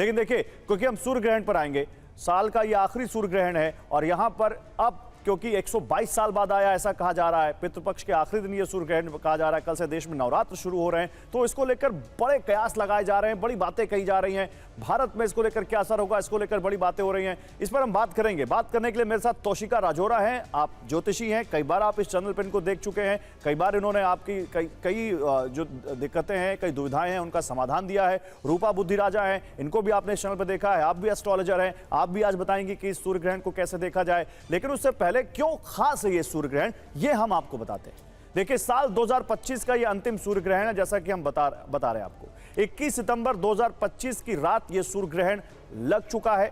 लेकिन देखिए, क्योंकि हम सूर्य ग्रहण पर आएंगे, साल का ये आखिरी सूर्य ग्रहण है और यहां पर अब क्योंकि 122 साल बाद आया ऐसा कहा जा रहा है, पितृपक्ष के आखिरी दिन ये सूर्य ग्रहण कहा जा रहा है, कल से देश में नवरात्र शुरू हो रहे हैं, तो इसको लेकर बड़े कयास लगाए जा रहे हैं, बड़ी बातें कही जा रही हैं। भारत में इसको लेकर क्या असर होगा, इसको लेकर बड़ी बातें हो रही हैं, इस पर हम बात करेंगे। बात करने के लिए मेरे साथ तोशिका राजौरा हैं, आप ज्योतिषी हैं, कई बार आप इस चैनल पर इनको देख चुके हैं, कई बार इन्होंने आपकी कई जो दिक्कतें हैं, कई दुविधाएं हैं, उनका समाधान दिया है। रूपा बुद्धिराजा हैं, इनको भी आपने इस चैनल पर देखा है, आप भी एस्ट्रोलॉजर हैं, आप भी आज बताएंगे कि इस सूर्य ग्रहण को कैसे देखा जाए। लेकिन उससे पहले क्यों खास है ये सूर्य ग्रहण, ये हम आपको बताते हैं। देखिए, साल 2025 का ये अंतिम सूर्य ग्रहण है, जैसा कि हम बता रहे हैं आपको। 21 सितंबर 2025 की रात ये सूर्य ग्रहण लग चुका है।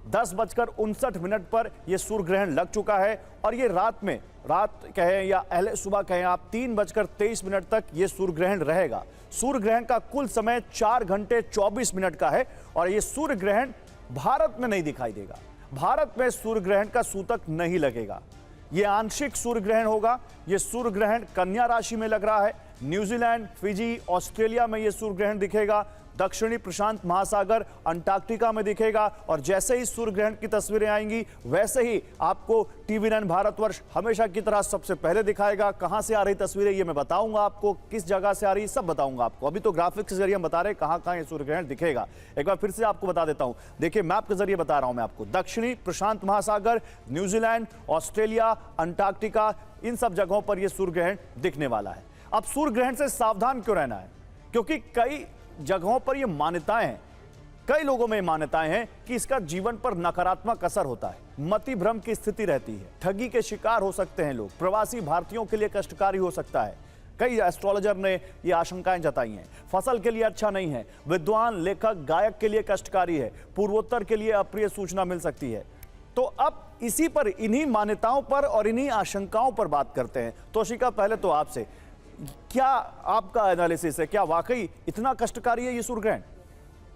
10:59 पर यह सूर्य ग्रहण लग चुका है और ये रात कहें या अहले सुबह कहें आप, 3:23 तक यह सूर्य ग्रहण रहेगा। सूर्य ग्रहण का कुल समय 4 घंटे 24 मिनट का है और यह सूर्य ग्रहण भारत में नहीं दिखाई देगा। भारत में सूर्य ग्रहण का सूतक नहीं लगेगा, यह आंशिक सूर्य ग्रहण होगा। यह सूर्य ग्रहण कन्या राशि में लग रहा है। न्यूजीलैंड, फिजी, ऑस्ट्रेलिया में यह सूर्य ग्रहण दिखेगा। दक्षिणी प्रशांत महासागर, अंटार्कटिका में दिखेगा। और जैसे ही सूर्य ग्रहण की तस्वीरें आएंगी वैसे ही आपको TV9 भारतवर्ष हमेशा की तरह सबसे पहले दिखाएगा। कहां से आ रही तस्वीरें ये मैं बताऊंगा आपको, किस जगह से आ रही सब बताऊंगा आपको। अभी तो ग्राफिक्स के जरिए हम बता रहे हैं कहां ये सूर्य ग्रहण दिखेगा। एक बार फिर से आपको बता देता हूं, देखिए मैप के जरिए बता रहा हूं मैं आपको। दक्षिणी प्रशांत महासागर, न्यूजीलैंड, ऑस्ट्रेलिया, अंटार्कटिका, इन सब जगहों पर यह सूर्य ग्रहण दिखने वाला है। अब सूर्य ग्रहण से सावधान क्यों रहना है, क्योंकि कई जगहों पर यह मान्यताएं हैं, कई लोगों में मान्यताएं हैं कि इसका जीवन पर नकारात्मक असर होता है, मति भ्रम की स्थिति रहती है, ठगी के शिकार हो सकते हैं लोग, प्रवासी भारतीयों के लिए कष्टकारी हो सकता है। कई एस्ट्रोलॉजर ने ये आशंकाएं जताई हैं। फसल के लिए अच्छा नहीं है, विद्वान, लेखक, गायक के लिए कष्टकारी है, पूर्वोत्तर के लिए अप्रिय सूचना मिल सकती है। तो अब इसी पर, इन्हीं मान्यताओं पर और इन्हीं आशंकाओं पर बात करते हैं। तोशिका, पहले तो आपसे, क्या आपका एनालिसिस है, क्या वाकई इतना कष्टकारी है ये सूर्य ग्रहण?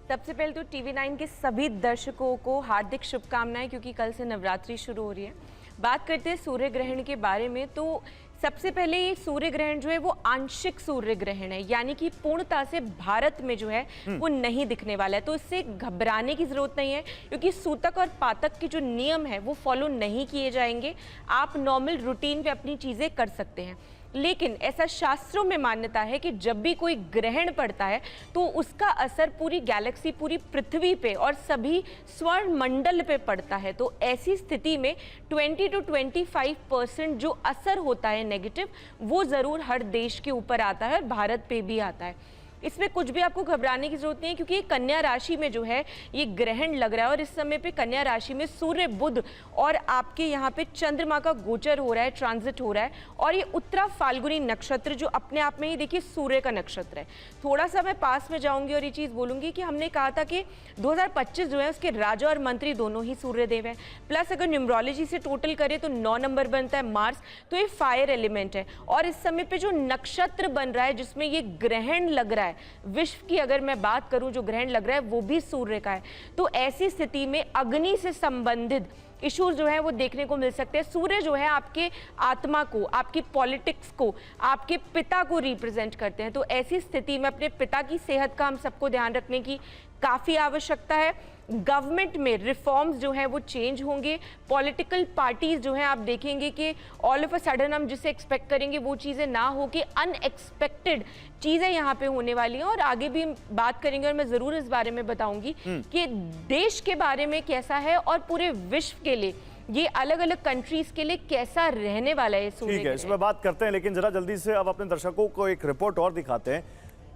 सबसे पहले तो TV9 के सभी दर्शकों को हार्दिक शुभकामनाएं, क्योंकि कल से नवरात्रि शुरू हो रही है। बात करते हैं सूर्य ग्रहण के बारे में, तो सबसे पहले ये सूर्य ग्रहण जो है वो आंशिक सूर्य ग्रहण है, यानी कि पूर्णता से भारत में जो है वो नहीं दिखने वाला है। तो इससे घबराने की जरूरत नहीं है, क्योंकि सूतक और पातक के जो नियम है वो फॉलो नहीं किए जाएंगे। आप नॉर्मल रूटीन पे अपनी चीजें कर सकते हैं। लेकिन ऐसा शास्त्रों में मान्यता है कि जब भी कोई ग्रहण पड़ता है तो उसका असर पूरी गैलेक्सी, पूरी पृथ्वी पे और सभी स्वर्ण मंडल पे पड़ता है। तो ऐसी स्थिति में 20 to 25% जो असर होता है नेगेटिव, वो जरूर हर देश के ऊपर आता है और भारत पे भी आता है। इसमें कुछ भी आपको घबराने की जरूरत नहीं है, क्योंकि कन्या राशि में जो है ये ग्रहण लग रहा है और इस समय पे कन्या राशि में सूर्य, बुध और आपके यहाँ पे चंद्रमा का गोचर हो रहा है, ट्रांजिट हो रहा है। और ये उत्तरा फाल्गुनी नक्षत्र जो अपने आप में ही देखिए सूर्य का नक्षत्र है। थोड़ा सा मैं पास में जाऊंगी और ये चीज बोलूंगी कि हमने कहा था कि 2025 जो है उसके राजा और मंत्री दोनों ही सूर्यदेव है। प्लस अगर न्यूमरोलॉजी से टोटल करें तो 9 नंबर बनता है मार्स, तो ये फायर एलिमेंट है। और इस समय पे जो नक्षत्र बन रहा है जिसमें ये ग्रहण लग रहा है, विश्व की अगर मैं बात करूं, जो ग्रहण लग रहा है वो भी सूर्य का है। तो ऐसी स्थिति में अग्नि से संबंधित इश्यूज जो है वो देखने को मिल सकते हैं। सूर्य जो है आपके आत्मा को, आपकी पॉलिटिक्स को, आपके पिता को रिप्रेजेंट करते हैं। तो ऐसी स्थिति में अपने पिता की सेहत का हम सबको ध्यान रखने की काफ़ी आवश्यकता है। गवर्नमेंट में रिफॉर्म्स जो हैं वो चेंज होंगे। पॉलिटिकल पार्टीज जो हैं आप देखेंगे कि ऑल ऑफ अ सडन हम जिसे एक्सपेक्ट करेंगे वो चीज़ें ना हो कि अनएक्सपेक्टेड चीज़ें यहाँ पे होने वाली हैं। और आगे भी बात करेंगे और मैं ज़रूर इस बारे में बताऊंगी कि देश के बारे में कैसा है और पूरे विश्व के लिए, ये अलग अलग कंट्रीज के लिए कैसा रहने वाला है सूर्य। ठीक है, इस पर बात करते हैं, लेकिन जरा जल्दी से अब अपने दर्शकों को एक रिपोर्ट और दिखाते हैं,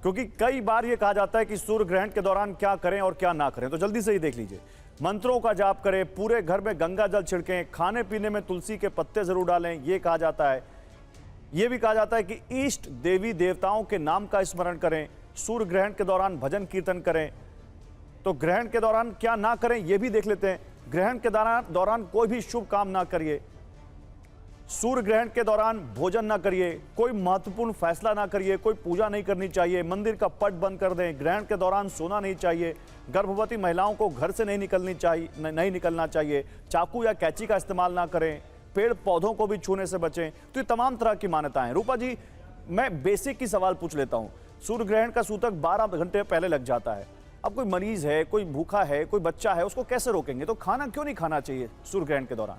क्योंकि कई बार ये कहा जाता है कि सूर्य ग्रहण के दौरान क्या करें और क्या ना करें। तो जल्दी से ही देख लीजिए। मंत्रों का जाप करें, पूरे घर में गंगा जल छिड़कें, खाने पीने में तुलसी के पत्ते जरूर डालें, ये कहा जाता है। ये भी कहा जाता है कि इष्ट देवी देवताओं के नाम का स्मरण करें, सूर्य ग्रहण के दौरान भजन कीर्तन करें। तो ग्रहण के दौरान क्या ना करें ये भी देख लेते हैं। ग्रहण के दौरान कोई भी शुभ काम ना करिए, सूर्य ग्रहण के दौरान भोजन ना करिए, कोई महत्वपूर्ण फैसला ना करिए, कोई पूजा नहीं करनी चाहिए, मंदिर का पट बंद कर दें। ग्रहण के दौरान सोना नहीं चाहिए, गर्भवती महिलाओं को घर से नहीं निकलना चाहिए, चाकू या कैंची का इस्तेमाल ना करें, पेड़ पौधों को भी छूने से बचें। तो ये तमाम तरह की मान्यताएं हैं। रूपा जी, मैं बेसिक की सवाल पूछ लेता हूं। सूर्य ग्रहण का सूतक 12 घंटे पहले लग जाता है, अब कोई मरीज है, कोई भूखा है, कोई बच्चा है, उसको कैसे रोकेंगे? तो खाना क्यों नहीं खाना चाहिए सूर्य ग्रहण के दौरान?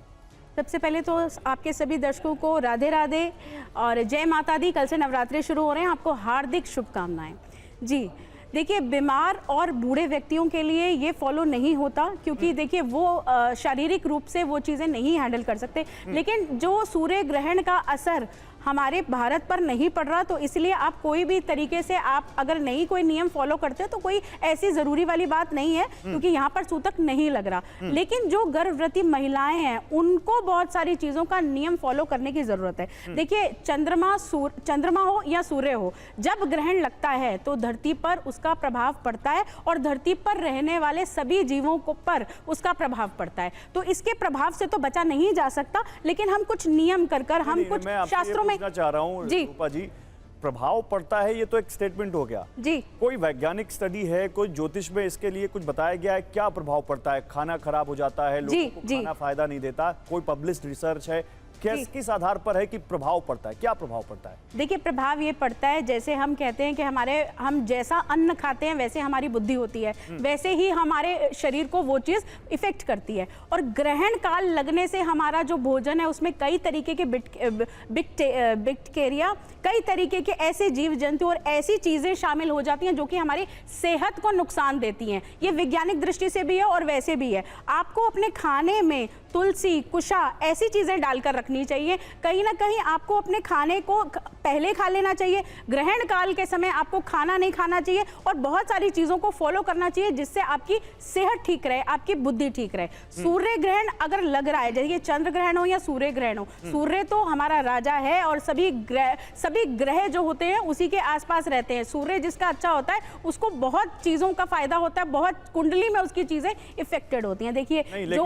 सबसे पहले तो आपके सभी दर्शकों को राधे राधे और जय माता दी। कल से नवरात्रि शुरू हो रहे हैं, आपको हार्दिक शुभकामनाएं। जी देखिए, बीमार और बूढ़े व्यक्तियों के लिए ये फॉलो नहीं होता, क्योंकि देखिए वो शारीरिक रूप से वो चीज़ें नहीं हैंडल कर सकते। लेकिन जो सूर्य ग्रहण का असर हमारे भारत पर नहीं पड़ रहा, तो इसलिए आप कोई भी तरीके से आप अगर नहीं कोई नियम फॉलो करते तो कोई ऐसी ज़रूरी वाली बात नहीं है, क्योंकि यहाँ पर सूतक नहीं लग रहा। लेकिन जो गर्भवती महिलाएं हैं उनको बहुत सारी चीज़ों का नियम फॉलो करने की ज़रूरत है। देखिए, चंद्रमा हो या सूर्य हो, जब ग्रहण लगता है तो धरती पर उसका प्रभाव पड़ता है और धरती पर रहने वाले सभी जीवों को पर उसका प्रभाव पड़ता है। तो इसके प्रभाव से तो बचा नहीं जा सकता, लेकिन हम कुछ नियम कर हम कुछ शास्त्रों में चाह रहा हूं रूपा जी, प्रभाव पड़ता है, ये तो एक स्टेटमेंट हो गया जी। कोई वैज्ञानिक स्टडी है, कोई ज्योतिष में इसके लिए कुछ बताया गया है? क्या प्रभाव पड़ता है? खाना खराब हो जाता है, लोगों को खाना फायदा नहीं देता? कोई पब्लिश्ड रिसर्च है? किस आधार पर है कि प्रभाव पड़ता है? क्या प्रभाव पड़ता है? देखिए, प्रभाव ये पड़ता है, जैसे हम कहते हैं कि हम जैसा अन्न खाते हैं वैसे हमारी बुद्धि होती है, वैसे ही हमारे शरीर को वो चीज़ इफेक्ट करती है। और ग्रहण काल लगने से हमारा जो भोजन है उसमें कई तरीके के बैक्टीरिया, कई तरीके के ऐसे जीव जंतु और ऐसी चीज़ें शामिल हो जाती हैं जो कि हमारी सेहत को नुकसान देती हैं। ये वैज्ञानिक दृष्टि से भी है और वैसे भी है। आपको अपने खाने में तुलसी, कुशा ऐसी चीज़ें डालकर रखनी चाहिए। कहीं ना कहीं आपको अपने खाने को पहले खा लेना चाहिए। ग्रहण काल के समय आपको खाना नहीं खाना चाहिए और बहुत सारी चीज़ों को फॉलो करना चाहिए जिससे आपकी सेहत ठीक रहे, आपकी बुद्धि ठीक रहे। सूर्य ग्रहण अगर लग रहा है, जैसे चंद्र ग्रहण हो या सूर्य ग्रहण हो, सूर्य तो हमारा राजा है और सभी ग्रह जो होते हैं उसी के आसपास रहते हैं। सूर्य जिसका अच्छा होता है उसको बहुत चीज़ों का फायदा होता है, बहुत कुंडली में उसकी चीज़ें इफेक्टेड होती हैं। देखिए, जो